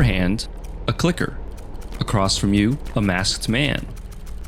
your hand, a clicker. Across from you, a masked man.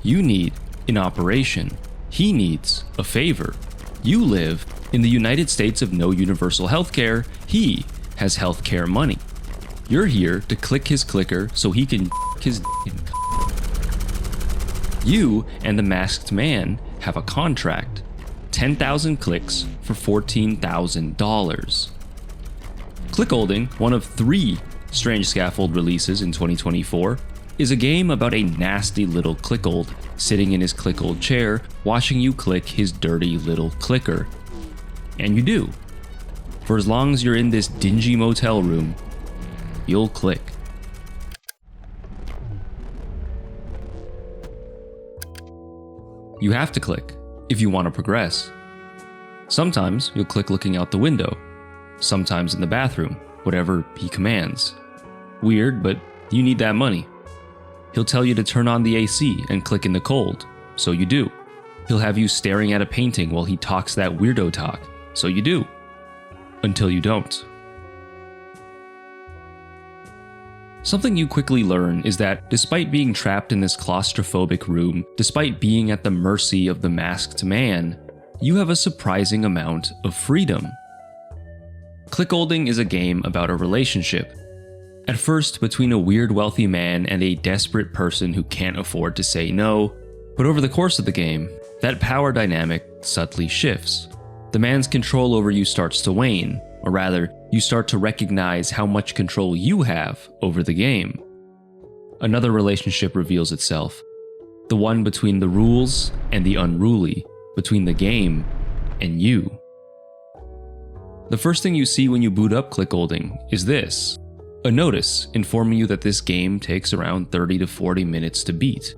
You need an operation. He needs a favor. You live in the United States of no universal healthcare. He has healthcare money. You're here to click his clicker so he can his. You and the masked man have a contract. 10,000 clicks for $14,000. Clickolding, one of 3 Strange Scaffold releases in 2024, is a game about a nasty little Clickold sitting in his Clickold chair watching you click his dirty little clicker. And you do. For as long as you're in this dingy motel room, you'll click. You have to click if you want to progress. Sometimes you'll click looking out the window, sometimes in the bathroom, whatever he commands. Weird, but you need that money. He'll tell you to turn on the AC and click in the cold, so you do. He'll have you staring at a painting while he talks that weirdo talk, so you do. Until you don't. Something you quickly learn is that despite being trapped in this claustrophobic room, despite being at the mercy of the masked man, you have a surprising amount of freedom. Clickolding is a game about a relationship. At first, between a weird wealthy man and a desperate person who can't afford to say no, but over the course of the game, that power dynamic subtly shifts. The man's control over you starts to wane, or rather, you start to recognize how much control you have over the game. Another relationship reveals itself, the one between the rules and the unruly, between the game and you. The first thing you see when you boot up Clickolding is this, a notice informing you that this game takes around 30 to 40 minutes to beat.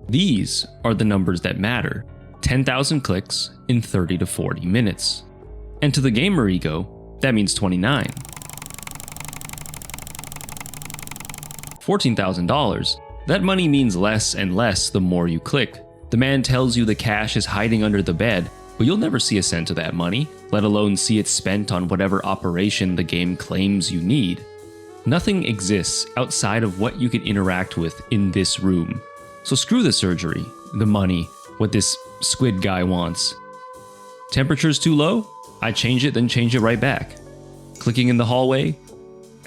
These are the numbers that matter, 10,000 clicks in 30 to 40 minutes. And to the gamer ego, that means 29. $14,000. That money means less and less the more you click. The man tells you the cash is hiding under the bed, but you'll never see a cent of that money, let alone see it spent on whatever operation the game claims you need. Nothing exists outside of what you can interact with in this room. So screw the surgery, the money, what this squid guy wants. Temperature's too low? I change it, then change it right back. Clicking in the hallway?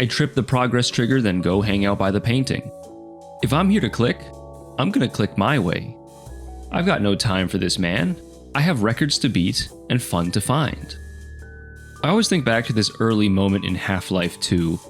I trip the progress trigger, then go hang out by the painting. If I'm here to click, I'm gonna click my way. I've got no time for this man. I have records to beat and fun to find. I always think back to this early moment in Half-Life 2.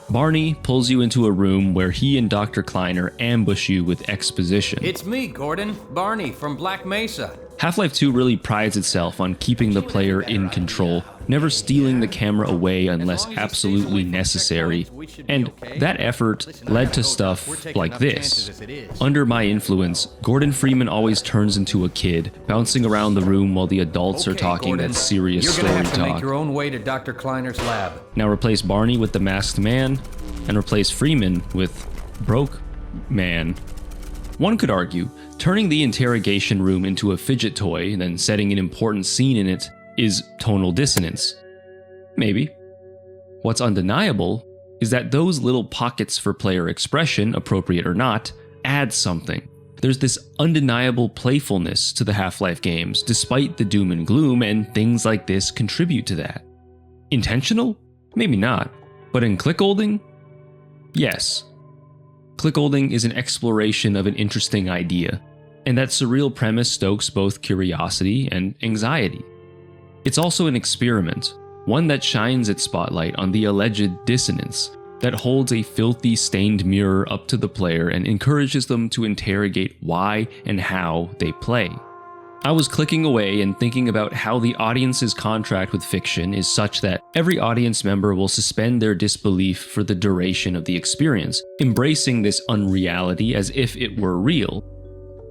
Barney pulls you into a room where he and Dr. Kleiner ambush you with exposition. It's me, Gordon. Barney from Black Mesa. Half-Life 2 really prides itself on keeping the player in control, never stealing the camera away unless absolutely necessary, and that effort led to stuff like this. Under my influence, Gordon Freeman always turns into a kid, bouncing around the room while the adults are talking that serious story talk. You're gonna have to make your own way to Dr. Kleiner's lab. Now replace Barney with the masked man, and replace Freeman with broke man. One could argue, turning the interrogation room into a fidget toy, then setting an important scene in it, is tonal dissonance. Maybe. What's undeniable is that those little pockets for player expression, appropriate or not, add something. There's this undeniable playfulness to the Half-Life games, despite the doom and gloom, and things like this contribute to that. Intentional? Maybe not. But in Clickolding? Yes. Clickolding is an exploration of an interesting idea, and that surreal premise stokes both curiosity and anxiety. It's also an experiment, one that shines its spotlight on the alleged dissonance, that holds a filthy stained mirror up to the player and encourages them to interrogate why and how they play. I was clicking away and thinking about how the audience's contract with fiction is such that every audience member will suspend their disbelief for the duration of the experience, embracing this unreality as if it were real.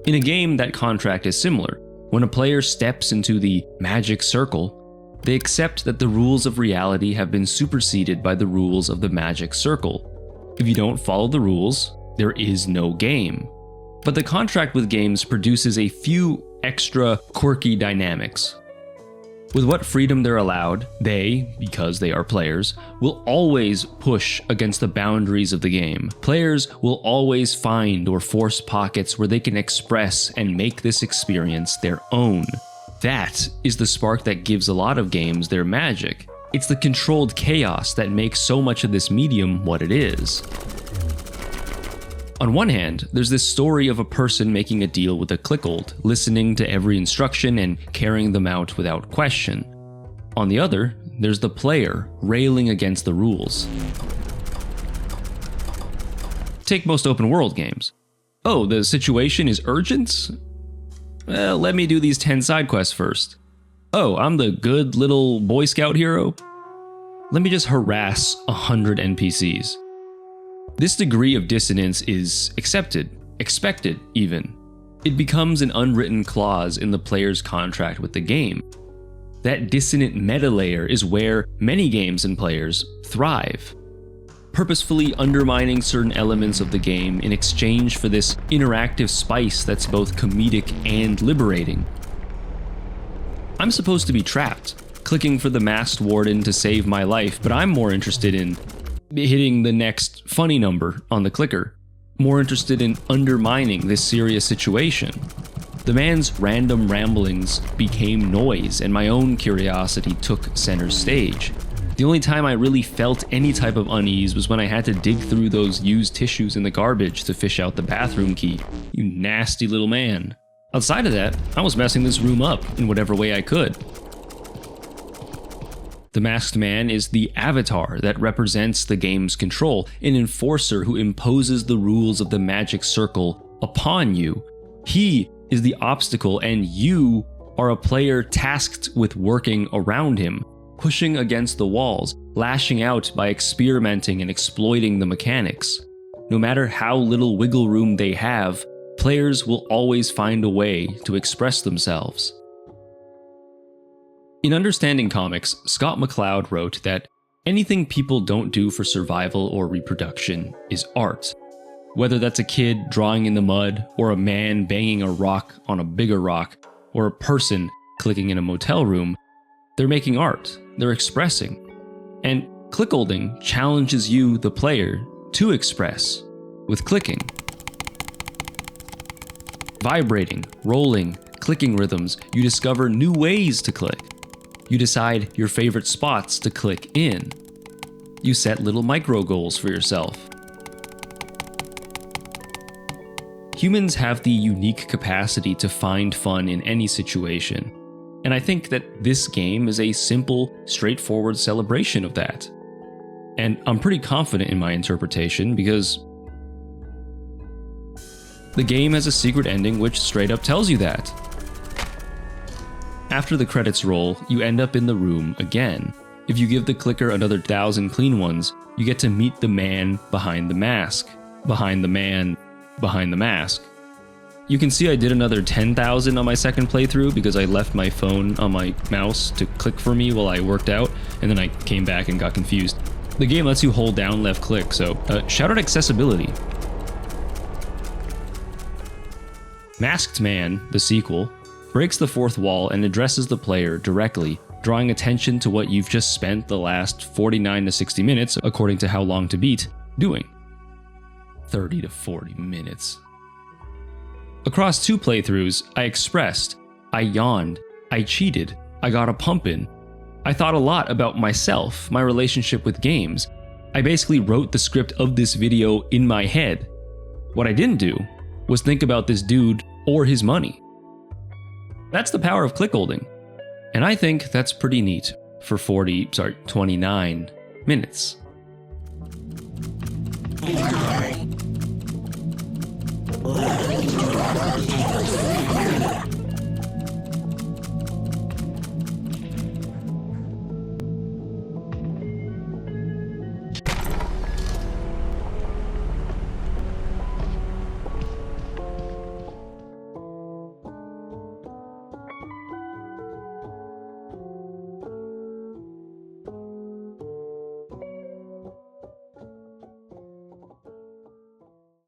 In a game, that contract is similar. When a player steps into the magic circle, they accept that the rules of reality have been superseded by the rules of the magic circle. If you don't follow the rules, there is no game. But the contract with games produces a few extra quirky dynamics. With what freedom they're allowed, they, because they are players, will always push against the boundaries of the game. Players will always find or force pockets where they can express and make this experience their own. That is the spark that gives a lot of games their magic. It's the controlled chaos that makes so much of this medium what it is. On one hand, there's this story of a person making a deal with a Clickold, listening to every instruction and carrying them out without question. On the other, there's the player railing against the rules. Take most open world games. Oh, the situation is urgent? Well, let me do these 10 side quests first. Oh, I'm the good little Boy Scout hero? Let me just harass 100 NPCs. This degree of dissonance is accepted, expected even. It becomes an unwritten clause in the player's contract with the game. That dissonant meta layer is where many games and players thrive, purposefully undermining certain elements of the game in exchange for this interactive spice that's both comedic and liberating. I'm supposed to be trapped, clicking for the masked warden to save my life, but I'm more interested in hitting the next funny number on the clicker, more interested in undermining this serious situation. The man's random ramblings became noise, and my own curiosity took center stage. The only time I really felt any type of unease was when I had to dig through those used tissues in the garbage to fish out the bathroom key. You nasty little man. Outside of that, I was messing this room up in whatever way I could. The masked man is the avatar that represents the game's control, an enforcer who imposes the rules of the magic circle upon you. He is the obstacle, and you are a player tasked with working around him, pushing against the walls, lashing out by experimenting and exploiting the mechanics. No matter how little wiggle room they have, players will always find a way to express themselves. In Understanding Comics, Scott McCloud wrote that anything people don't do for survival or reproduction is art. Whether that's a kid drawing in the mud, or a man banging a rock on a bigger rock, or a person clicking in a motel room, they're making art, they're expressing. And Clickolding challenges you, the player, to express with clicking. Vibrating, rolling, clicking rhythms, you discover new ways to click. You decide your favorite spots to click in. You set little micro goals for yourself. Humans have the unique capacity to find fun in any situation, and I think that this game is a simple, straightforward celebration of that. And I'm pretty confident in my interpretation because the game has a secret ending which straight up tells you that. After the credits roll, you end up in the room again. If you give the clicker another 1,000 clean ones, you get to meet the man behind the mask. Behind the man behind the mask. You can see I did another 10,000 on my second playthrough because I left my phone on my mouse to click for me while I worked out, and then I came back and got confused. The game lets you hold down left click, so shout out accessibility. Masked Man, the sequel, breaks the fourth wall and addresses the player directly, drawing attention to what you've just spent the last 49 to 60 minutes, according to How Long to Beat, doing. 30 to 40 minutes. Across 2 playthroughs, I expressed, I yawned, I cheated, I got a pump in. I thought a lot about myself, my relationship with games. I basically wrote the script of this video in my head. What I didn't do was think about this dude or his money. That's the power of Clickolding, and I think that's pretty neat for 29 minutes.